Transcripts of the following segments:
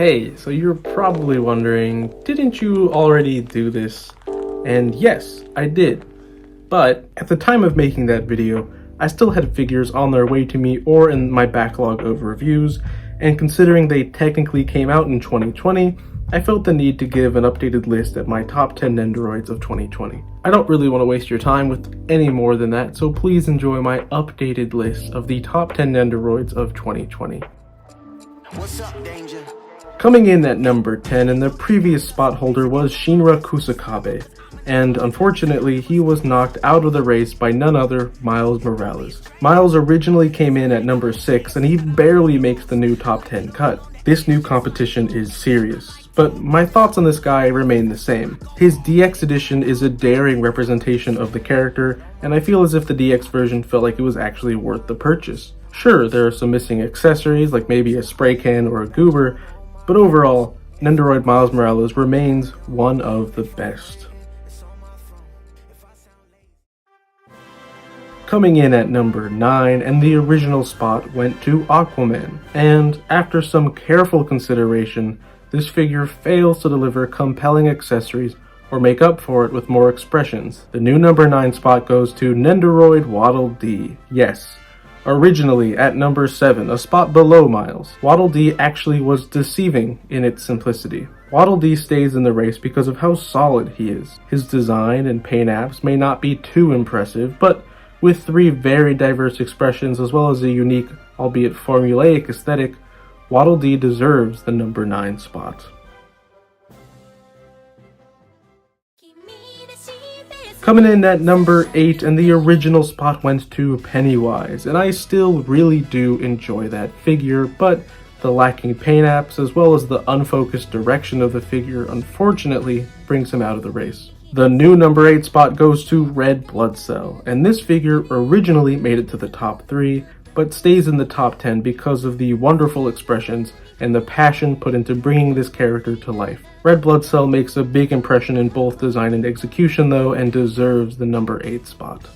Hey, so you're probably wondering, didn't you already do this? And yes, I did. But at the time of making that video, I still had figures on their way to me or in my backlog of reviews, and considering they technically came out in 2020, I felt the need to give an updated list of my top 10 Nendoroids of 2020. I don't really want to waste your time with any more than that, so please enjoy my updated list of the top 10 Nendoroids of 2020. What's up, Danger? Coming in at number 10, and the previous spot holder was Shinra Kusakabe, and unfortunately he was knocked out of the race by none other Miles Morales. Miles originally came in at number 6 and he barely makes the new top 10 cut. This new competition is serious, but my thoughts on this guy remain the same. His DX edition is a daring representation of the character, and I feel as if the DX version felt like it was actually worth the purchase. Sure, there are some missing accessories like maybe a spray can or a goober, but overall, Nendoroid Miles Morales remains one of the best. Coming in at number 9, and the original spot went to Aquaman, and after some careful consideration, this figure fails to deliver compelling accessories or make up for it with more expressions. The new number 9 spot goes to Nendoroid Waddle Dee. Yes, originally at number 7, a spot below Miles, Waddle Dee actually was deceiving in its simplicity. Waddle Dee stays in the race because of how solid he is. His design and paint apps may not be too impressive, but with 3 very diverse expressions as well as a unique, albeit formulaic aesthetic, Waddle Dee deserves the number 9 spot. Coming in at number 8, and the original spot went to Pennywise, and I still really do enjoy that figure, but the lacking paint apps as well as the unfocused direction of the figure unfortunately brings him out of the race. The new number 8 spot goes to Red Blood Cell, and this figure originally made it to the top 3, but stays in the top 10 because of the wonderful expressions and the passion put into bringing this character to life. Red Blood Cell makes a big impression in both design and execution though, and deserves the number 8 spot.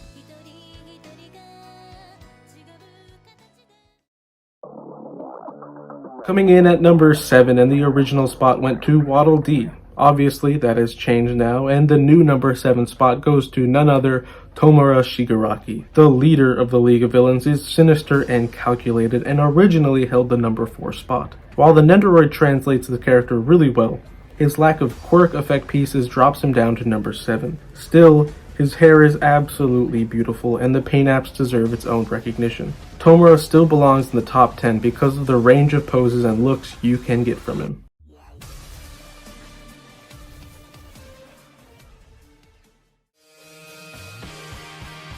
Coming in at number 7, and the original spot went to Waddle Dee. Obviously, that has changed now, and the new number 7 spot goes to none other Tomura Shigaraki. The leader of the League of Villains is sinister and calculated, and originally held the number 4 spot. While the Nendoroid translates the character really well, his lack of quirk effect pieces drops him down to number 7. Still, his hair is absolutely beautiful, and the paint apps deserve its own recognition. Tomura still belongs in the top 10 because of the range of poses and looks you can get from him.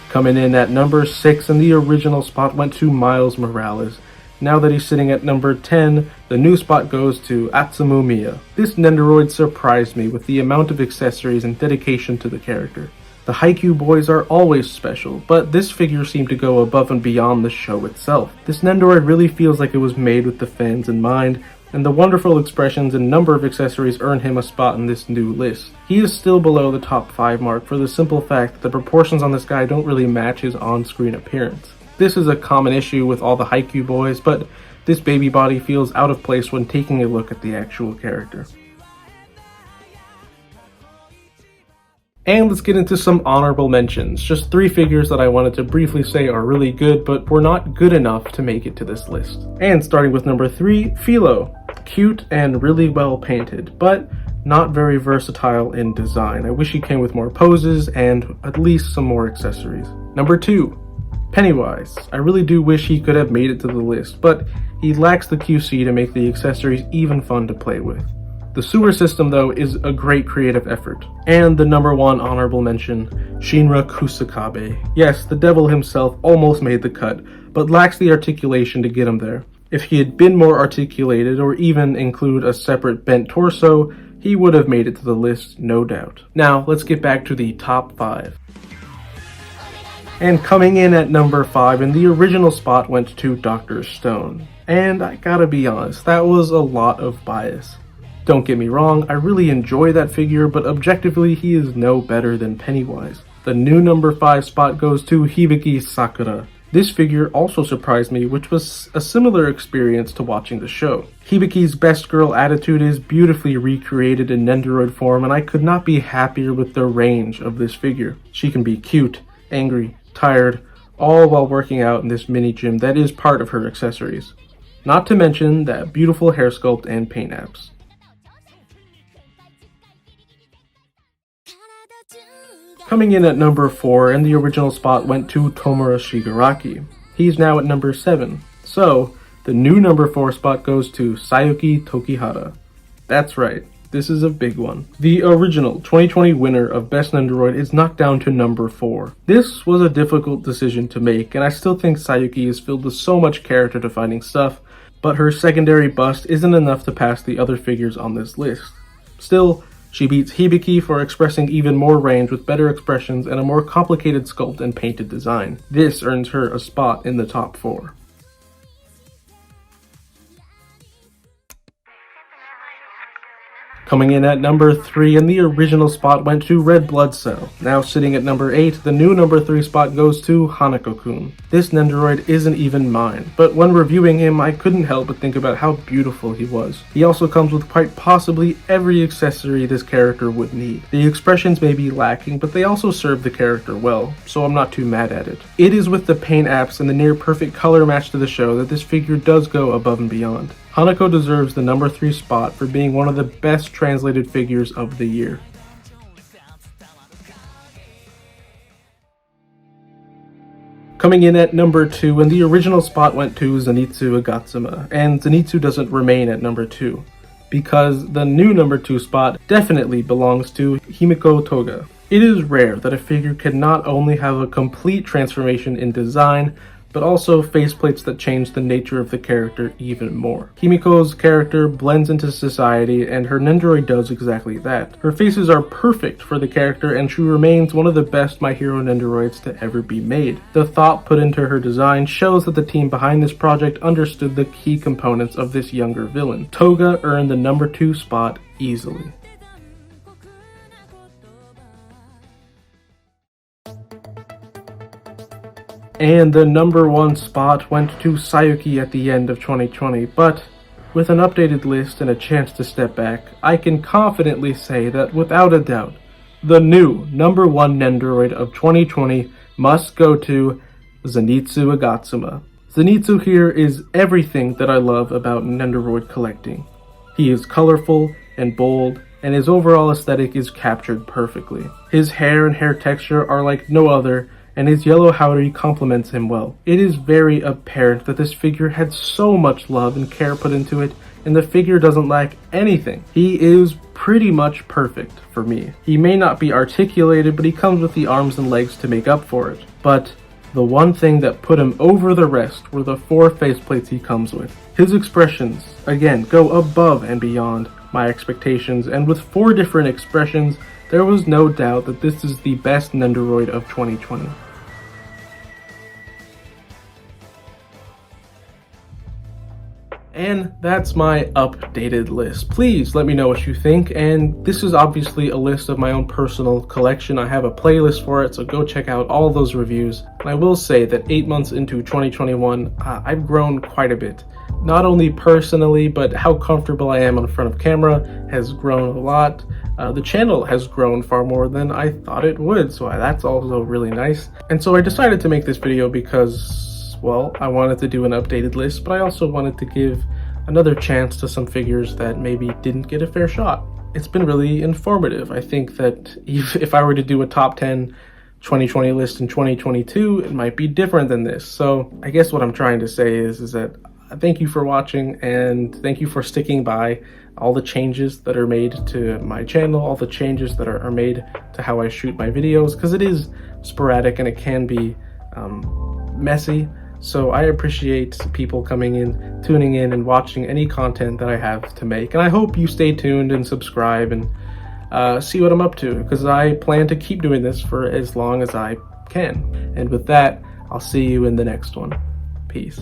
Coming in at number 6, and the original spot went to Miles Morales. Now that he's sitting at number 10, the new spot goes to Atsumumiya. This Nendoroid surprised me with the amount of accessories and dedication to the character. The Haikyuu boys are always special, but this figure seemed to go above and beyond the show itself. This Nendoroid really feels like it was made with the fans in mind, and the wonderful expressions and number of accessories earn him a spot in this new list. He is still below the top 5 mark for the simple fact that the proportions on this guy don't really match his on-screen appearance. This is a common issue with all the Haikyuu boys, but this baby body feels out of place when taking a look at the actual character. And let's get into some honorable mentions. Just 3 figures that I wanted to briefly say are really good, but were not good enough to make it to this list. And starting with number 3, Philo. Cute and really well painted, but not very versatile in design. I wish he came with more poses and at least some more accessories. Number 2, Pennywise. I really do wish he could have made it to the list, but he lacks the QC to make the accessories even fun to play with. The sewer system, though, is a great creative effort. And the number 1 honorable mention, Shinra Kusakabe. Yes, the devil himself almost made the cut, but lacks the articulation to get him there. If he had been more articulated, or even include a separate bent torso, he would have made it to the list, no doubt. Now, let's get back to the top 5. And coming in at number 5, and the original spot went to Dr. Stone. And I gotta be honest, that was a lot of bias. Don't get me wrong, I really enjoy that figure, but objectively he is no better than Pennywise. The new number 5 spot goes to Hibiki Sakura. This figure also surprised me, which was a similar experience to watching the show. Hibiki's best girl attitude is beautifully recreated in Nendoroid form, and I could not be happier with the range of this figure. She can be cute, angry, tired, all while working out in this mini gym that is part of her accessories. Not to mention that beautiful hair sculpt and paint apps. Coming in at number 4, and the original spot went to Tomura Shigaraki. He's now at number 7. So, the new number 4 spot goes to Sayuki Tokihara. That's right, this is a big one. The original 2020 winner of Best Nendoroid is knocked down to number 4. This was a difficult decision to make, and I still think Sayuki is filled with so much character defining stuff, but her secondary bust isn't enough to pass the other figures on this list. Still, she beats Hibiki for expressing even more range with better expressions and a more complicated sculpt and painted design. This earns her a spot in the top 4. Coming in at number 3, and the original spot went to Red Blood Cell. Now sitting at number 8, the new number 3 spot goes to Hanako-kun. This Nendoroid isn't even mine, but when reviewing him I couldn't help but think about how beautiful he was. He also comes with quite possibly every accessory this character would need. The expressions may be lacking, but they also serve the character well, so I'm not too mad at it. It is with the paint apps and the near perfect color match to the show that this figure does go above and beyond. Hanako deserves the number 3 spot for being one of the best translated figures of the year. Coming in at number 2, and the original spot went to Zenitsu Agatsuma, and Zenitsu doesn't remain at number 2, because the new number 2 spot definitely belongs to Himiko Toga. It is rare that a figure can not only have a complete transformation in design, but also faceplates that change the nature of the character even more. Himiko's character blends into society, and her Nendoroid does exactly that. Her faces are perfect for the character, and she remains one of the best My Hero Nendoroids to ever be made. The thought put into her design shows that the team behind this project understood the key components of this younger villain. Toga earned the number 2 spot easily. And the number 1 spot went to Sayuki at the end of 2020, but with an updated list and a chance to step back, I can confidently say that without a doubt, the new number 1 Nendoroid of 2020 must go to Zenitsu Agatsuma. Zenitsu here is everything that I love about Nendoroid collecting. He is colorful and bold, and his overall aesthetic is captured perfectly. His hair and hair texture are like no other, and his yellow howdy complements him well. It is very apparent that this figure had so much love and care put into it, and the figure doesn't lack anything. He is pretty much perfect for me. He may not be articulated, but he comes with the arms and legs to make up for it. But the one thing that put him over the rest were the 4 faceplates he comes with. His expressions, again, go above and beyond my expectations, and with 4 different expressions, there was no doubt that this is the best Nendoroid of 2020. And that's my updated list. Please let me know what you think, and this is obviously a list of my own personal collection. I have a playlist for it, so go check out all those reviews. And I will say that 8 months into 2021, I've grown quite a bit. Not only personally, but how comfortable I am in front of camera has grown a lot. The channel has grown far more than I thought it would, so that's also really nice. And so I decided to make this video because, well, I wanted to do an updated list, but I also wanted to give another chance to some figures that maybe didn't get a fair shot. It's been really informative. I think that if I were to do a top 10 2020 list in 2022, it might be different than this. So I guess what I'm trying to say is that thank you for watching, and thank you for sticking by all the changes that are made to my channel, all the changes that are made to how I shoot my videos, because it is sporadic and it can be messy. So I appreciate people coming in, tuning in, and watching any content that I have to make. And I hope you stay tuned and subscribe and see what I'm up to, because I plan to keep doing this for as long as I can. And with that, I'll see you in the next one. Peace.